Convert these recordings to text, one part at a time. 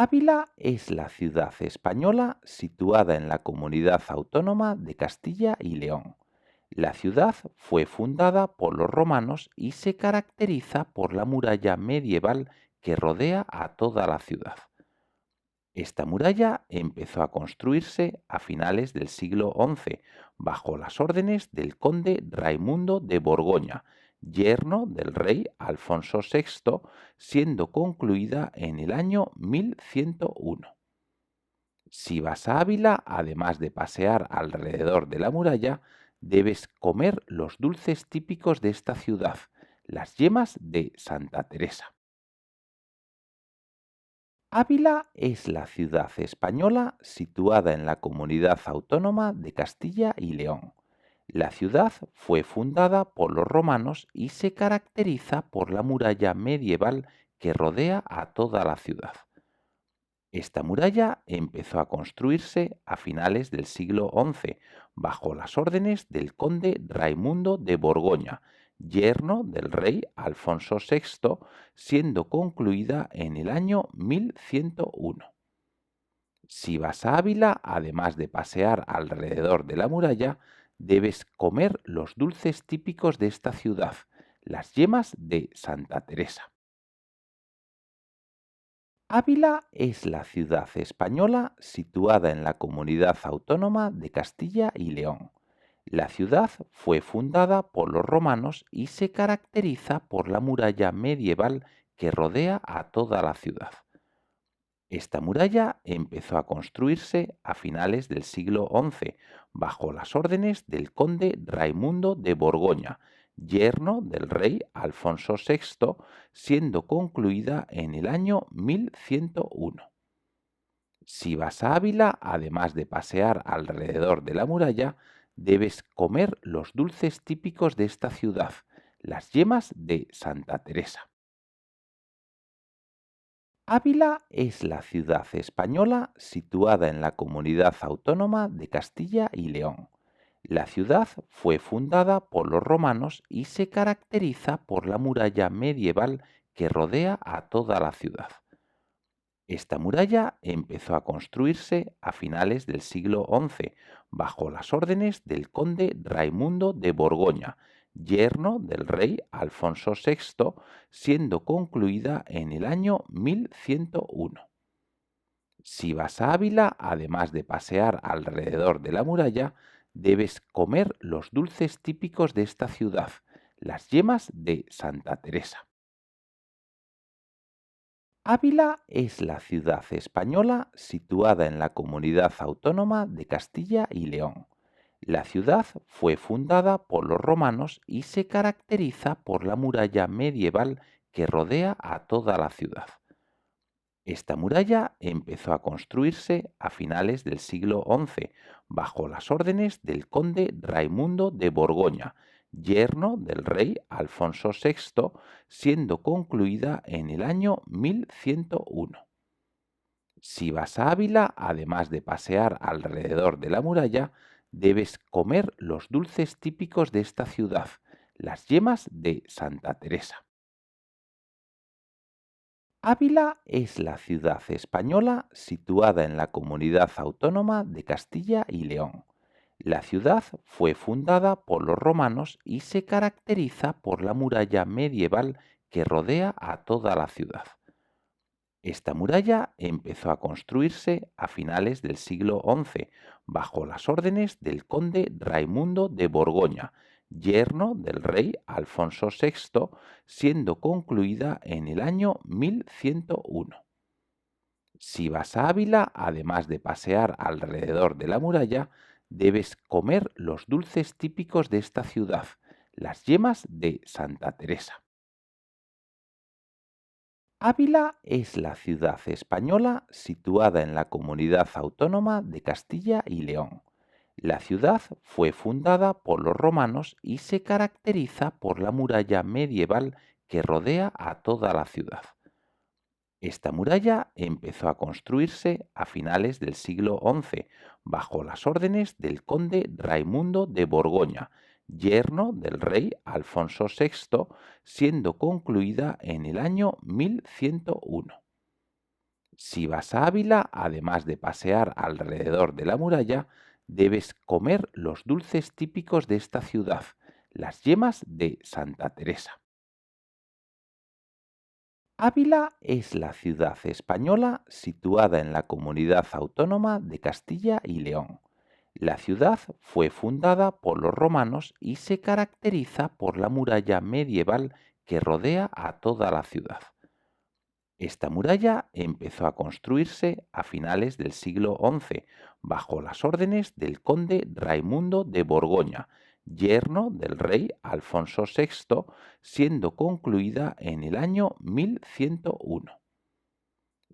Ávila es la ciudad española situada en la comunidad autónoma de Castilla y León. La ciudad fue fundada por los romanos y se caracteriza por la muralla medieval que rodea a toda la ciudad. Esta muralla empezó a construirse a finales del siglo XI bajo las órdenes del conde Raimundo de Borgoña, yerno del rey Alfonso VI, siendo concluida en el año 1101. Si vas a Ávila, además de pasear alrededor de la muralla, debes comer los dulces típicos de esta ciudad, las yemas de Santa Teresa. Ávila es la ciudad española situada en la comunidad autónoma de Castilla y León. La ciudad fue fundada por los romanos y se caracteriza por la muralla medieval que rodea a toda la ciudad. Esta muralla empezó a construirse a finales del siglo XI bajo las órdenes del conde Raimundo de Borgoña, yerno del rey Alfonso VI, siendo concluida en el año 1101. Si vas a Ávila, además de pasear alrededor de la muralla, debes comer los dulces típicos de esta ciudad, las yemas de Santa Teresa. Ávila es la ciudad española situada en la comunidad autónoma de Castilla y León. La ciudad fue fundada por los romanos y se caracteriza por la muralla medieval que rodea a toda la ciudad. Esta muralla empezó a construirse a finales del siglo XI bajo las órdenes del conde Raimundo de Borgoña, yerno del rey Alfonso VI, siendo concluida en el año 1101. Si vas a Ávila, además de pasear alrededor de la muralla, debes comer los dulces típicos de esta ciudad, las yemas de Santa Teresa. Ávila es la ciudad española situada en la comunidad autónoma de Castilla y León. La ciudad fue fundada por los romanos y se caracteriza por la muralla medieval que rodea a toda la ciudad. Esta muralla empezó a construirse a finales del siglo XI bajo las órdenes del conde Raimundo de Borgoña, yerno del rey Alfonso VI, siendo concluida en el año 1101. Si vas a Ávila, además de pasear alrededor de la muralla, debes comer los dulces típicos de esta ciudad, las yemas de Santa Teresa. Ávila es la ciudad española situada en la comunidad autónoma de Castilla y León. La ciudad fue fundada por los romanos y se caracteriza por la muralla medieval que rodea a toda la ciudad. Esta muralla empezó a construirse a finales del siglo XI bajo las órdenes del conde Raimundo de Borgoña, yerno del rey Alfonso VI, siendo concluida en el año 1101. Si vas a Ávila, además de pasear alrededor de la muralla, debes comer los dulces típicos de esta ciudad, las yemas de Santa Teresa. Ávila es la ciudad española situada en la comunidad autónoma de Castilla y León. La ciudad fue fundada por los romanos y se caracteriza por la muralla medieval que rodea a toda la ciudad. Esta muralla empezó a construirse a finales del siglo XI bajo las órdenes del conde Raimundo de Borgoña, yerno del rey Alfonso VI, siendo concluida en el año 1101. Si vas a Ávila, además de pasear alrededor de la muralla, debes comer los dulces típicos de esta ciudad, las yemas de Santa Teresa. Ávila es la ciudad española situada en la comunidad autónoma de Castilla y León. La ciudad fue fundada por los romanos y se caracteriza por la muralla medieval que rodea a toda la ciudad. Esta muralla empezó a construirse a finales del siglo XI bajo las órdenes del conde Raimundo de Borgoña, yerno del rey Alfonso VI, siendo concluida en el año 1101. Si vas a Ávila, además de pasear alrededor de la muralla, debes comer los dulces típicos de esta ciudad, las yemas de Santa Teresa. Ávila es la ciudad española situada en la comunidad autónoma de Castilla y León. La ciudad fue fundada por los romanos y se caracteriza por la muralla medieval que rodea a toda la ciudad. Esta muralla empezó a construirse a finales del siglo XI bajo las órdenes del conde Raimundo de Borgoña, yerno del rey Alfonso VI, siendo concluida en el año 1101.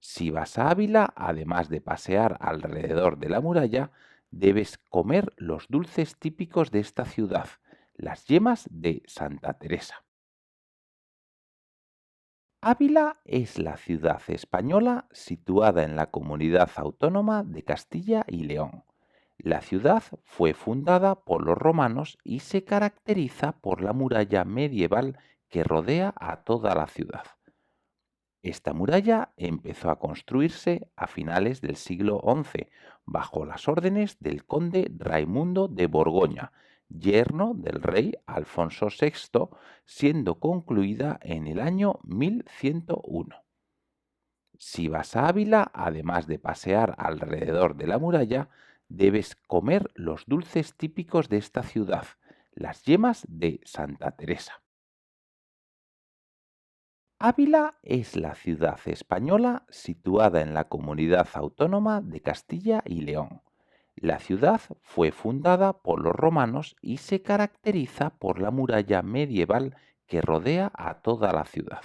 Si vas a Ávila, además de pasear alrededor de la muralla, debes comer los dulces típicos de esta ciudad, las yemas de Santa Teresa. Ávila es la ciudad española situada en la comunidad autónoma de Castilla y León. La ciudad fue fundada por los romanos y se caracteriza por la muralla medieval que rodea a toda la ciudad. Esta muralla empezó a construirse a finales del siglo XI bajo las órdenes del conde Raimundo de Borgoña, yerno del rey Alfonso VI, siendo concluida en el año 1101. Si vas a Ávila, además de pasear alrededor de la muralla, debes comer los dulces típicos de esta ciudad, las yemas de Santa Teresa. Ávila es la ciudad española situada en la comunidad autónoma de Castilla y León. La ciudad fue fundada por los romanos y se caracteriza por la muralla medieval que rodea a toda la ciudad.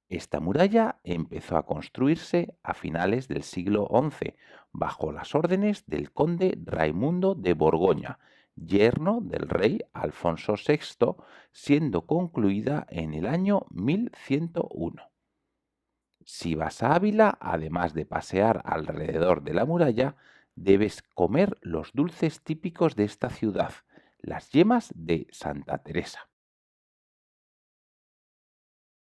Esta muralla empezó a construirse a finales del siglo XI bajo las órdenes del conde Raimundo de Borgoña, yerno del rey Alfonso VI, siendo concluida en el año 1101. Si vas a Ávila, además de pasear alrededor de la muralla, debes comer los dulces típicos de esta ciudad, las yemas de Santa Teresa.